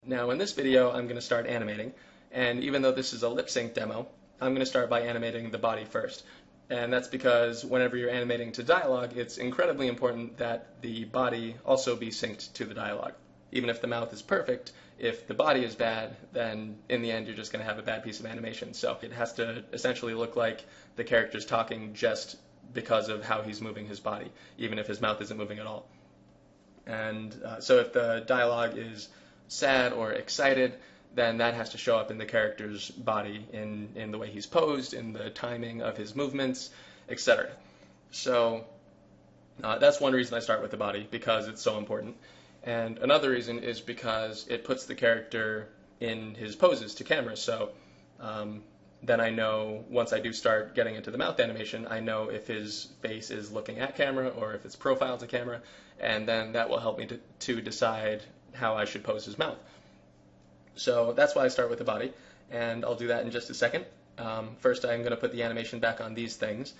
Now in this video I'm going to start animating, and even though this is a lip sync demo, I'm going to start by animating the body first. And that's because whenever you're animating to dialogue, it's incredibly important that the body also be synced to the dialogue. Even if the mouth is perfect, if the body is bad, then in the end you're just going to have a bad piece of animation. So it has to essentially look like the character's talking just because of how he's moving his body, even if his mouth isn't moving at all. And so if the dialogue is sad or excited, then that has to show up in the character's body, in the way he's posed, in the timing of his movements, etc. So that's one reason I start with the body, because it's so important. And another reason is because it puts the character in his poses to camera. So then I know, once I do start getting into the mouth animation, I know if his face is looking at camera or if it's profiled to camera, and then that will help me to decide how I should pose his mouth. So that's why I start with the body, and I'll do that in just a second. First, I'm going to put the animation back on these things.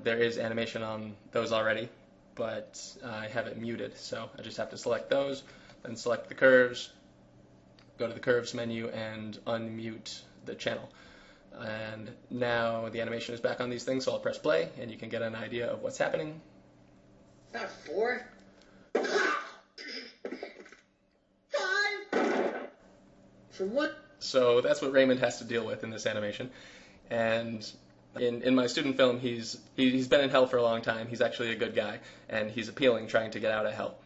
There is animation on those already, but I have it muted, so I just have to select those, then select the curves, go to the curves menu, and unmute the channel. And now the animation is back on these things, so I'll press play, and you can get an idea of what's happening. Not 4. From what? So that's what Raymond has to deal with in this animation. And in my student film, he's been in hell for a long time. He's actually a good guy, and he's appealing, trying to get out of hell.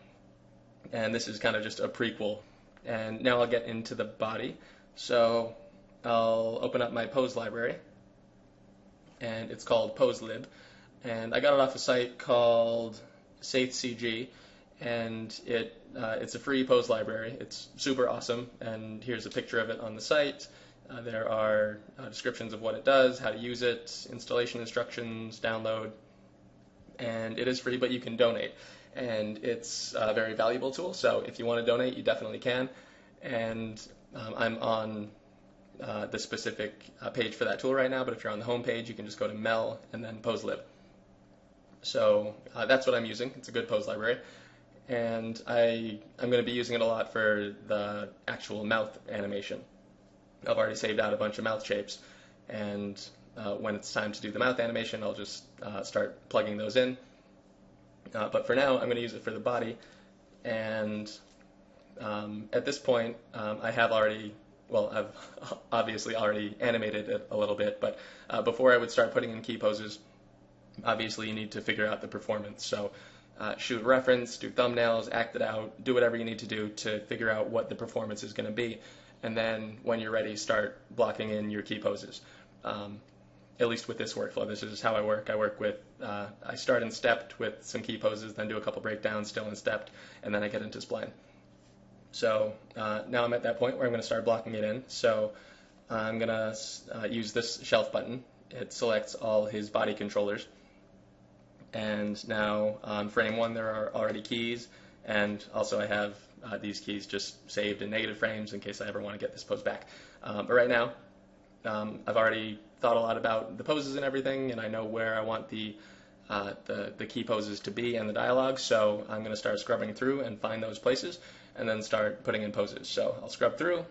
And this is kind of just a prequel. And now I'll get into the body. So I'll open up my pose library, and it's called PoseLib. And I got it off a site called SaithCG, and it's a free pose library. It's super awesome, and here's a picture of it on the site. There are descriptions of what it does, how to use it, installation instructions, download, and it is free, but you can donate. And it's a very valuable tool, so if you want to donate, you definitely can. And I'm on the specific page for that tool right now, but if you're on the home page, you can just go to Mel and then PoseLib. So that's what I'm using. It's a good pose library. And I'm going to be using it a lot for the actual mouth animation. I've already saved out a bunch of mouth shapes, and when it's time to do the mouth animation, I'll just start plugging those in. But for now, I'm going to use it for the body, and at this point, I've obviously already animated it a little bit, but before I would start putting in key poses, obviously you need to figure out the performance. So shoot reference, do thumbnails, act it out, do whatever you need to do to figure out what the performance is going to be. And then when you're ready, start blocking in your key poses. At least with this workflow, this is how I work. I work with, I start in stepped with some key poses, then do a couple breakdowns still in stepped, and then I get into spline. So now I'm at that point where I'm going to start blocking it in. So I'm going to use this shelf button. It selects all his body controllers. And now on frame 1 there are already keys, and also I have these keys just saved in negative frames in case I ever want to get this pose back. But right now I've already thought a lot about the poses and everything, and I know where I want the key poses to be and the dialogue, so I'm going to start scrubbing through and find those places and then start putting in poses. So I'll scrub through.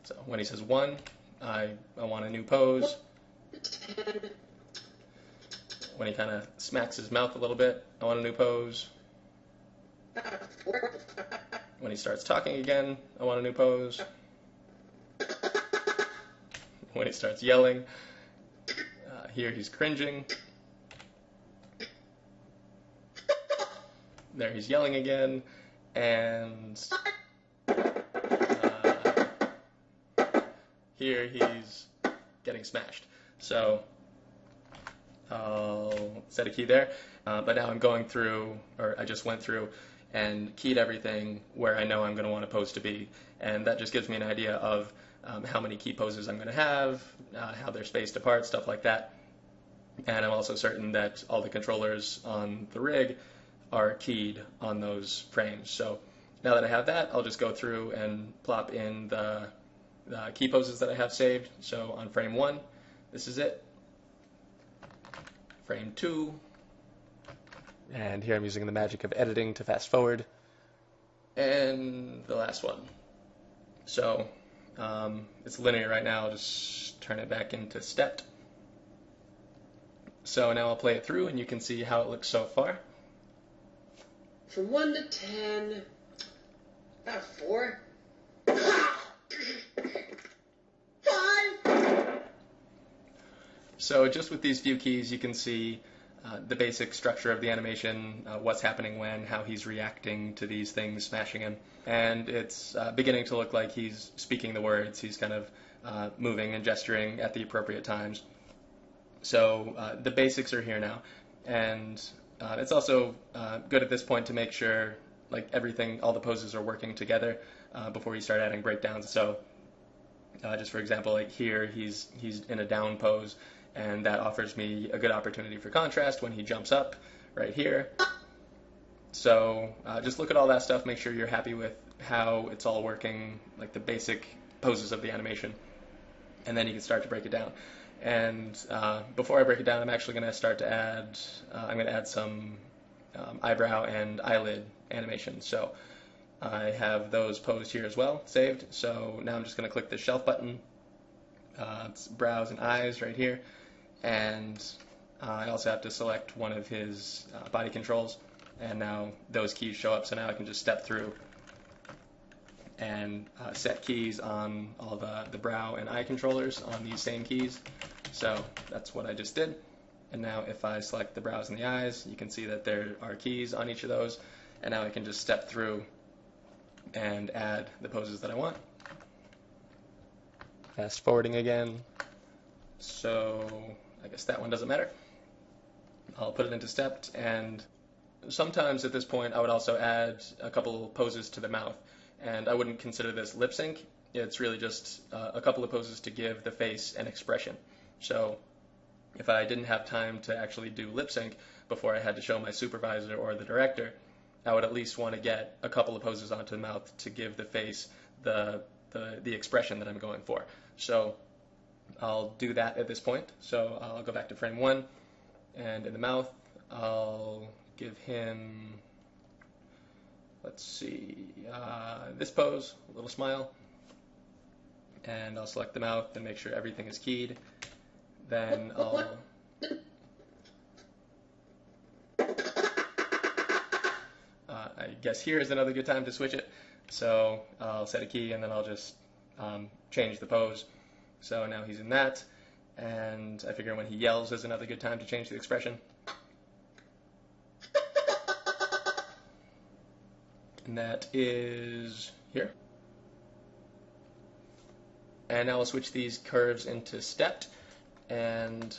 So when he says 1, I want a new pose. When he kind of smacks his mouth a little bit, I want a new pose. When he starts talking again, I want a new pose. When he starts yelling, here he's cringing. There he's yelling again, and here he's getting smashed. So I'll set a key there, but now I'm going through, or I just went through and keyed everything where I know I'm going to want a pose to be, and that just gives me an idea of how many key poses I'm going to have, how they're spaced apart, stuff like that. And I'm also certain that all the controllers on the rig are keyed on those frames. So now that I have that, I'll just go through and plop in the key poses that I have saved. So on frame 1, this is it. Frame 2, And here I'm using the magic of editing to fast forward. And the last one. So it's linear right now. I'll just turn it back into stepped. So now I'll play it through and you can see how it looks so far. From 1 to 10, about 4. 5. So just with these few keys, you can see the basic structure of the animation, what's happening when, how he's reacting to these things smashing him. And it's beginning to look like he's speaking the words. He's kind of moving and gesturing at the appropriate times. So the basics are here now. And it's also good at this point to make sure like everything, all the poses are working together before you start adding breakdowns. So just for example, like here, he's in a down pose, and that offers me a good opportunity for contrast when he jumps up right here. So just look at all that stuff, make sure you're happy with how it's all working, like the basic poses of the animation, and then you can start to break it down. And before I break it down, I'm actually going to start to add, I'm going to add some eyebrow and eyelid animation. So I have those posed here as well, saved. So now I'm just going to click the shelf button. It's brows and eyes right here. And I also have to select one of his body controls. And now those keys show up, so now I can just step through and set keys on all the brow and eye controllers on these same keys. So that's what I just did. And now if I select the brows and the eyes, you can see that there are keys on each of those. And now I can just step through and add the poses that I want. Fast forwarding again. So I guess that one doesn't matter. I'll put it into stepped, and sometimes at this point I would also add a couple poses to the mouth. And I wouldn't consider this lip sync. It's really just a couple of poses to give the face an expression. So if I didn't have time to actually do lip sync before I had to show my supervisor or the director, I would at least want to get a couple of poses onto the mouth to give the face the expression that I'm going for. So I'll do that at this point. So I'll go back to frame 1, and in the mouth I'll give him, let's see, this pose, a little smile, and I'll select the mouth and make sure everything is keyed. Then I'll I guess here is another good time to switch it. So I'll set a key and then I'll just change the pose. So now he's in that, and I figure when he yells is another good time to change the expression. And that is here. And now I'll switch these curves into stepped. And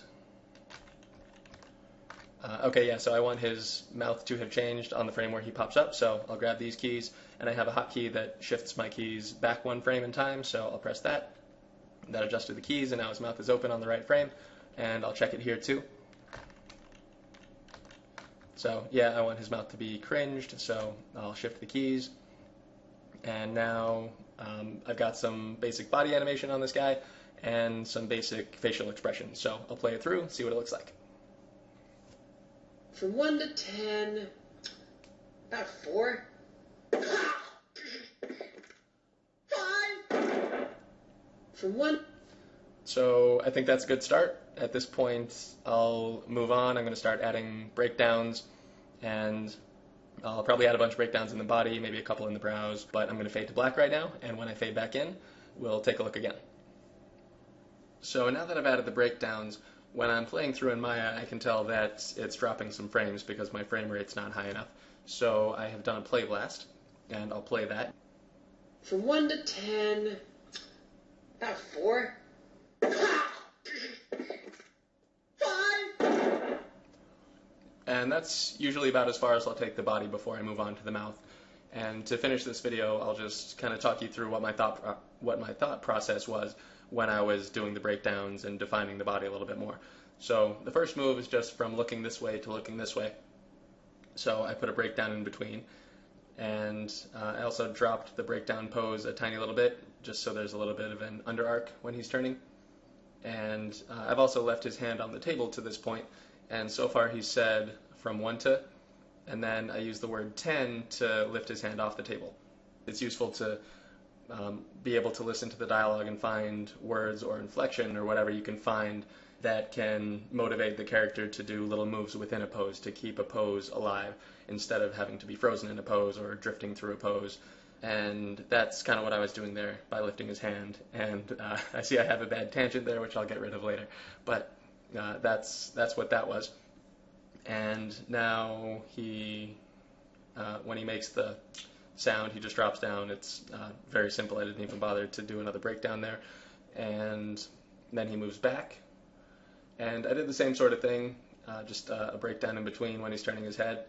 okay, yeah, so I want his mouth to have changed on the frame where he pops up, so I'll grab these keys, and I have a hotkey that shifts my keys back one frame in time, so I'll press that. That adjusted the keys, and now his mouth is open on the right frame, and I'll check it here too. So yeah, I want his mouth to be cringed, so I'll shift the keys, and now I've got some basic body animation on this guy, and some basic facial expressions. So I'll play it through, see what it looks like. From 1 to 10, about 4. 5. From 1. So I think that's a good start. At this point, I'll move on. I'm going to start adding breakdowns, and I'll probably add a bunch of breakdowns in the body, maybe a couple in the brows, but I'm going to fade to black right now, and when I fade back in, we'll take a look again. So now that I've added the breakdowns, when I'm playing through in Maya, I can tell that it's dropping some frames because my frame rate's not high enough. So I have done a play blast, and I'll play that. From 1 to 10, about 4. 5. And that's usually about as far as I'll take the body before I move on to the mouth. And to finish this video, I'll just kind of talk you through what my thought process was when I was doing the breakdowns and defining the body a little bit more. So the first move is just from looking this way to looking this way. So I put a breakdown in between, and I also dropped the breakdown pose a tiny little bit, just so there's a little bit of an under arc when he's turning. And I've also left his hand on the table to this point, and so far he's said from 1 to, and then I use the word 10 to lift his hand off the table. It's useful to be able to listen to the dialogue and find words or inflection or whatever you can find that can motivate the character to do little moves within a pose to keep a pose alive instead of having to be frozen in a pose or drifting through a pose. And that's kind of what I was doing there by lifting his hand. And I see I have a bad tangent there, which I'll get rid of later. But that's what that was. And now when he makes the sound, he just drops down. It's very simple. I didn't even bother to do another breakdown there. And then he moves back. And I did the same sort of thing, just a breakdown in between when he's turning his head.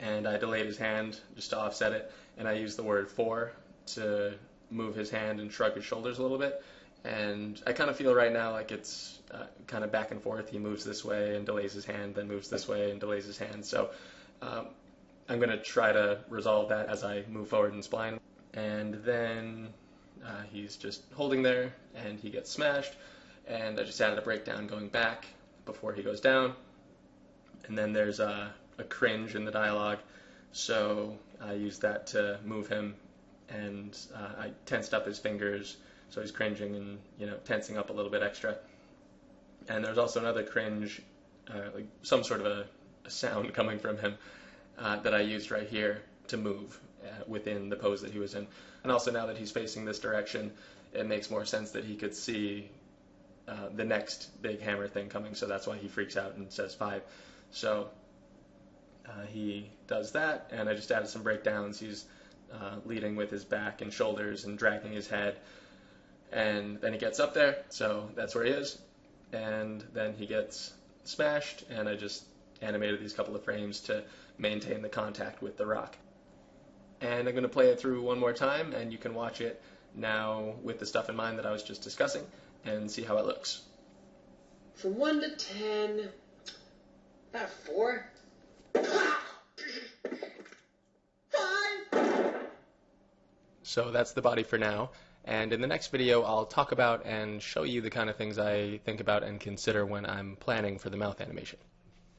And I delayed his hand just to offset it. And I used the word for to move his hand and shrug his shoulders a little bit. And I kind of feel right now like it's kind of back and forth. He moves this way and delays his hand, then moves this way and delays his hand. So I'm going to try to resolve that as I move forward in spline. And then he's just holding there, and he gets smashed. And I just added a breakdown going back before he goes down. And then there's a cringe in the dialogue, so I used that to move him, and I tensed up his fingers, so he's cringing and tensing up a little bit extra. And there's also another cringe, like some sort of a sound coming from him that I used right here to move within the pose that he was in. And also now that he's facing this direction, it makes more sense that he could see the next big hammer thing coming, so that's why he freaks out and says 5. So he does that, and I just added some breakdowns. He's leading with his back and shoulders and dragging his head, and then he gets up there, so that's where he is, and then he gets smashed, and I just animated these couple of frames to maintain the contact with the rock. And I'm going to play it through one more time, and you can watch it now with the stuff in mind that I was just discussing, and see how it looks. From 1 to 10, about 4. 5. So that's the body for now, and in the next video I'll talk about and show you the kind of things I think about and consider when I'm planning for the mouth animation.